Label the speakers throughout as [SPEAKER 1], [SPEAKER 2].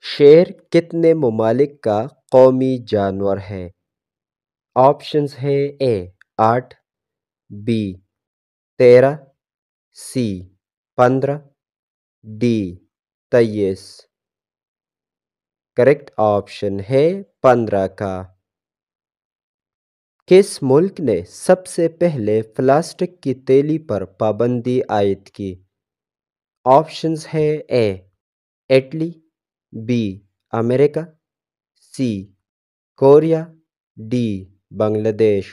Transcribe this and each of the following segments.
[SPEAKER 1] شیر کتنے ممالک کا قومی جانور ہے؟ آپشنز ہے A 8، B 13، C 15، D 23۔ Correct option ہے 15 کا۔ کس ملک نے سب سے پہلے پلاسٹک کی تیلی پر پابندی عائد کی؟ آپشنز ہے اے اٹلی، بی امریکہ، C Korea, D Bangladesh.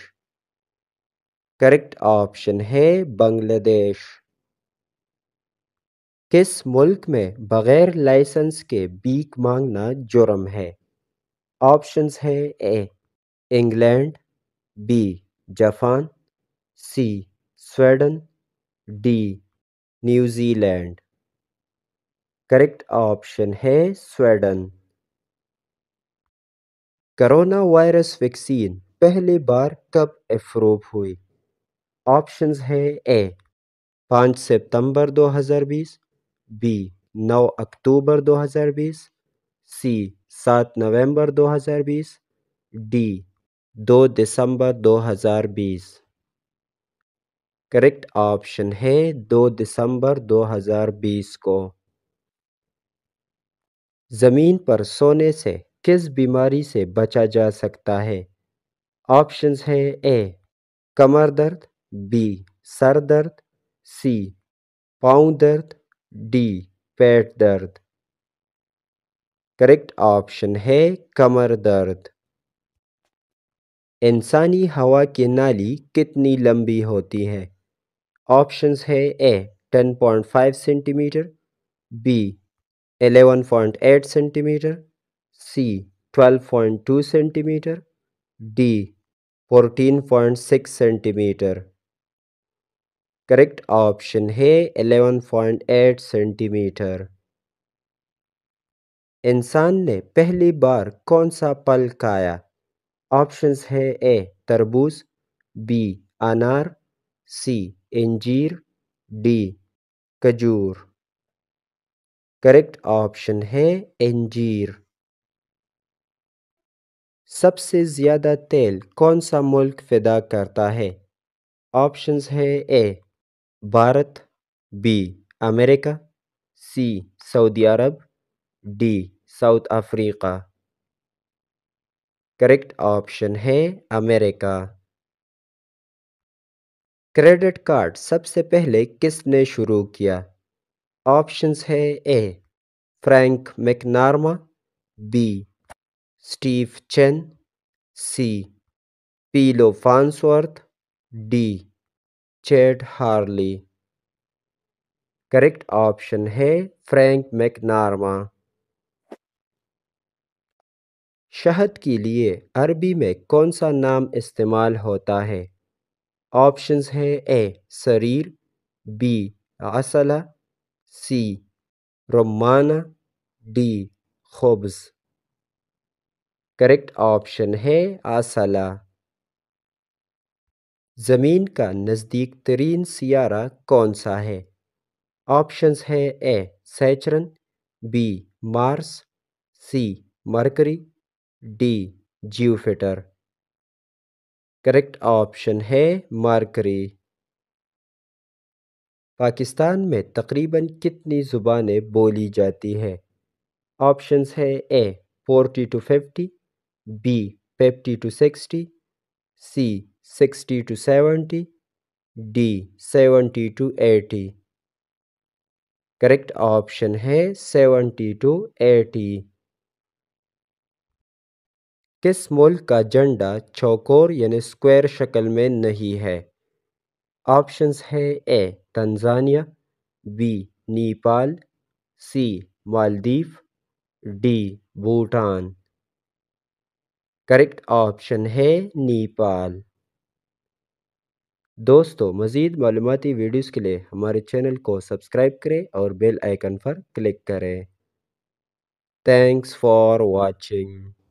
[SPEAKER 1] Correct option ہے بنگلہ دیش۔ کس ملک میں بغیر لائسنس کے بھیک مانگنا جرم ہے؟ آپشنز ہے A England, B Japan, C Sweden, D New Zealand. Correct option ہے سویڈن۔ کرونا وائرس ویکسین پہلی بار کب اپروو ہوئی؟ آپشنز ہے اے 5 ستمبر 2020، بی 9 اکتوبر 2020، سی 7 نومبر 2020، ڈی 2 دسمبر 2020۔ کریکٹ آپشن ہے 2 دسمبر 2020 کو۔ زمین پر سونے سے کس بیماری سے بچا جا سکتا ہے؟ آپشنز ہے اے کمر درد، بی سر درد، سی پاؤں درد، ڈی پیٹ درد۔ کریکٹ آپشن ہے کمر درد۔ انسانی ہوا کی نالی کتنی لمبی ہوتی ہے؟ آپشنز ہے A 10.5 centimetre, B 11.8 centimetre, C 12.2 centimetre, D 14.6 centimetre. Correct option ہے 11.8 سینٹی میٹر۔ انسان نے پہلی بار کون سا پھل کھایا؟ آپشنز ہے اے تربوز، بی انار، سی انجیر، ڈی کھجور۔ کریکٹ آپشن ہے انجیر۔ سب سے زیادہ تیل کون سا ملک پیدا کرتا ہے؟ آپشنز ہے اے بھارت، بی امریکہ، سی سعودی عرب، D South Africa. Correct option ہے امریکہ۔ کریڈٹ کارڈ سب سے پہلے کس نے شروع کیا؟ آپشنز ہے A Frank McNamara, B Steve Chen, C Philo Farnsworth, D Chad Hurley. Correct option ہے فرینک میکنارما۔ شہد کے لیے عربی میں کون سا نام استعمال ہوتا ہے؟ آپشنز ہے اے سریر، بی عسلہ، سی رمانہ، ڈی خبز۔ کریکٹ آپشن ہے عسلہ۔ زمین کا نزدیک ترین سیارہ کون سا ہے؟ آپشنز ہے A Saturn, B Mars, C Mercury, D Jupiter. Correct option ہے مرکری۔ پاکستان میں تقریباً کتنی زبانیں بولی جاتی ہے؟ آپشنز ہے A 40 to 50، B 50 to 60، C 60 to 70، D 70 to 80۔ Correct option ہے 70 to 80۔ کس ملک کا جھنڈا چوکور یعنی اسکوائر شکل میں نہیں ہے؟ آپشنز ہے A Tanzania, B Nepal, C Maldives, D Bhutan. Correct option ہے نیپال۔ دوستو مزید معلوماتی ویڈیوز کے لیے ہمارے چینل کو سبسکرائب کریں اور بیل آئیکن پر کلک کریں۔ Thanks for watching.